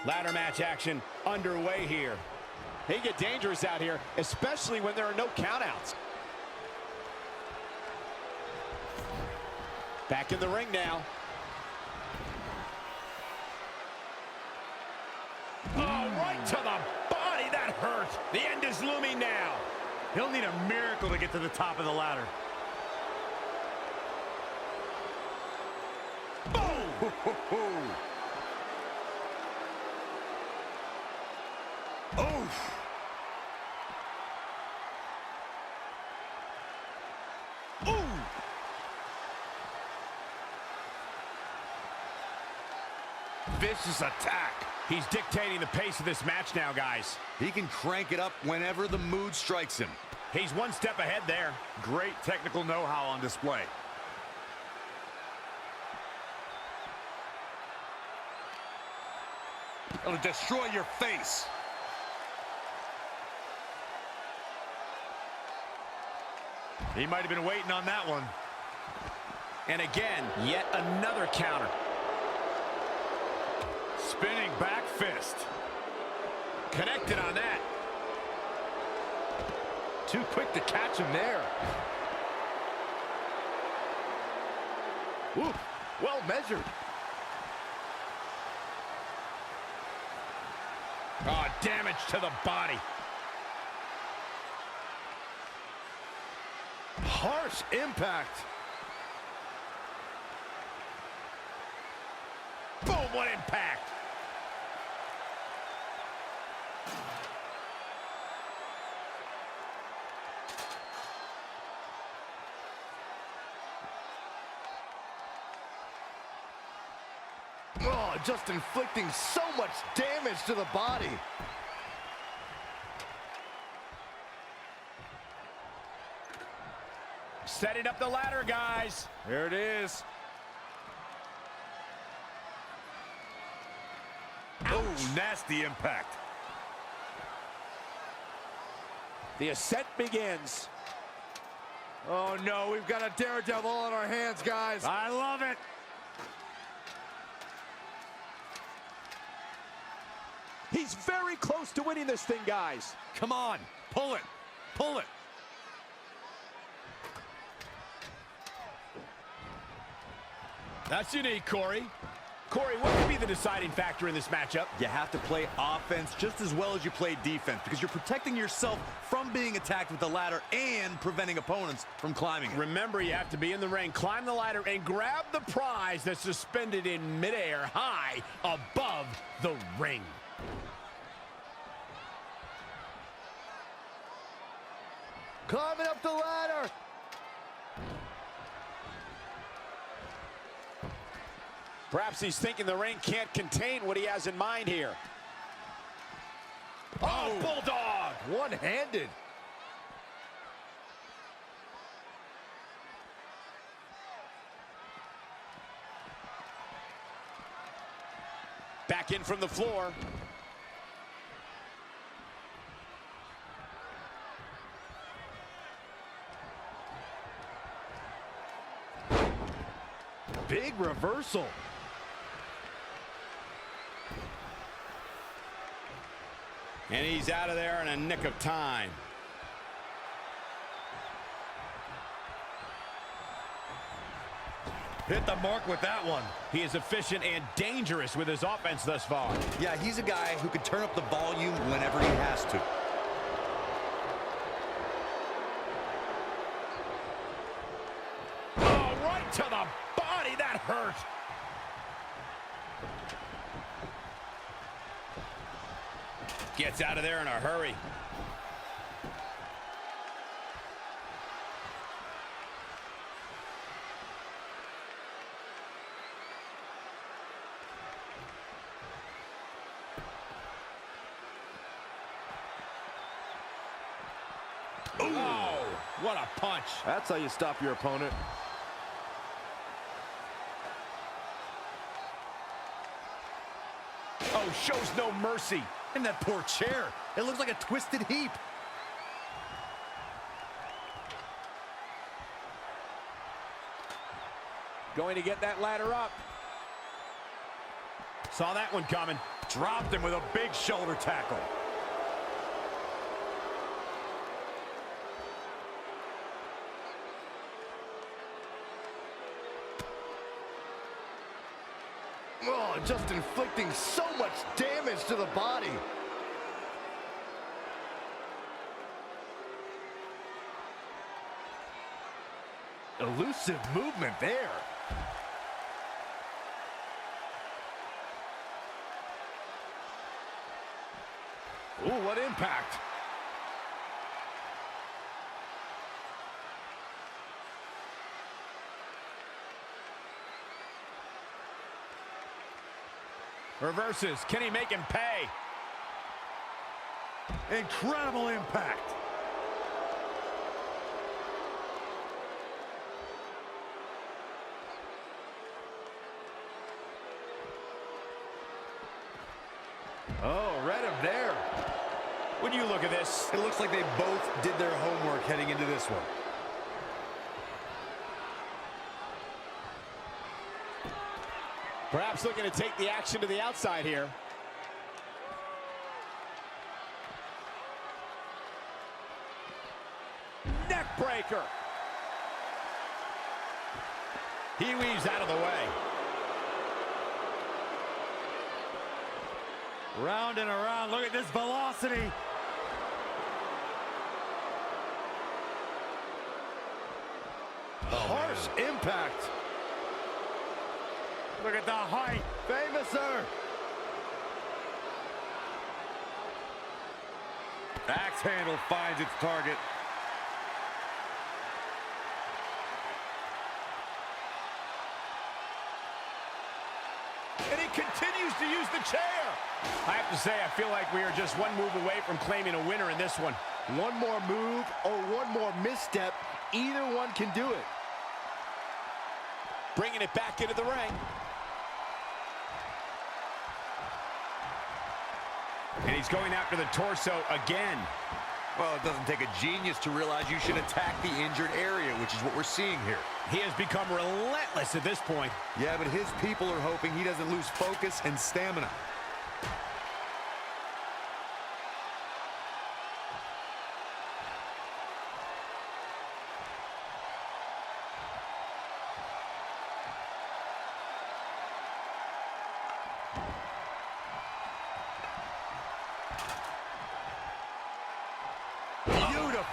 Ladder match action underway here. They get dangerous out here, especially when there are no countouts. Back in the ring now. Oh, right to the body. That hurt. The end is looming now. He'll need a miracle to get to the top of the ladder. Boom! Oof! Ooh! Vicious attack. He's dictating the pace of this match now, guys. He can crank it up whenever the mood strikes him. He's one step ahead there. Great technical know-how on display. It'll destroy your face. He might have been waiting on that one. And again, yet another counter. Spinning back fist. Connected on that. Too quick to catch him there. Ooh, well measured. Oh, damage to the body. Harsh impact. Boom, what impact. Oh, just inflicting so much damage to the body. Setting up the ladder, guys. There it is. Oh, nasty impact. The ascent begins. Oh no, we've got a daredevil on our hands, guys. I love it. He's very close to winning this thing, guys. Come on, pull it, pull it. That's unique, Corey. Corey, what could be the deciding factor in this matchup? You have to play offense just as well as you play defense because you're protecting yourself from being attacked with the ladder and preventing opponents from climbing it. Remember, you have to be in the ring, climb the ladder, and grab the prize that's suspended in midair high above the ring. Climbing up the ladder. Perhaps he's thinking the ring can't contain what he has in mind here. Oh, Bulldog! One-handed. Back in from the floor. Big reversal. And he's out of there in a nick of time. Hit the mark with that one. He is efficient and dangerous with his offense thus far. Yeah, he's a guy who can turn up the volume whenever he has to. Oh, right to the body. That hurt. Gets out of there in a hurry. Ooh. Oh, what a punch. That's how you stop your opponent. Oh, shows no mercy. And that poor chair. It looks like a twisted heap. Going to get that ladder up. Saw that one coming. Dropped him with a big shoulder tackle. Oh, just inflicting so much damage to the body. Elusive movement there. Ooh, what impact. Reverses. Can he make him pay? Incredible impact. Oh, read him there. When you look at this, It looks like they both did their homework heading into this one. perhaps looking to take the action to the outside here. Neck breaker. He weaves out of the way. Round and around. Look at this velocity. Harsh impact. Look at the height. Famouser. Axe handle finds its target. And he continues to use the chair. I have to say, I feel like we are just one move away from claiming a winner in this one. One more move or one more misstep, either one can do it. Bringing it back into the ring. And he's going after the torso again. Well, it doesn't take a genius to realize you should attack the injured area, which is what we're seeing here. He has become relentless at this point. Yeah, but his people are hoping he doesn't lose focus and stamina.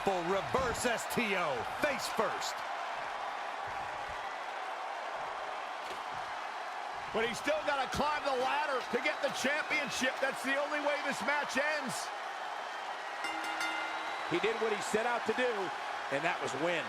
Beautiful reverse STO. Face first. But he's still got to climb the ladder to get the championship. That's the only way this match ends. He did what he set out to do, and that was win.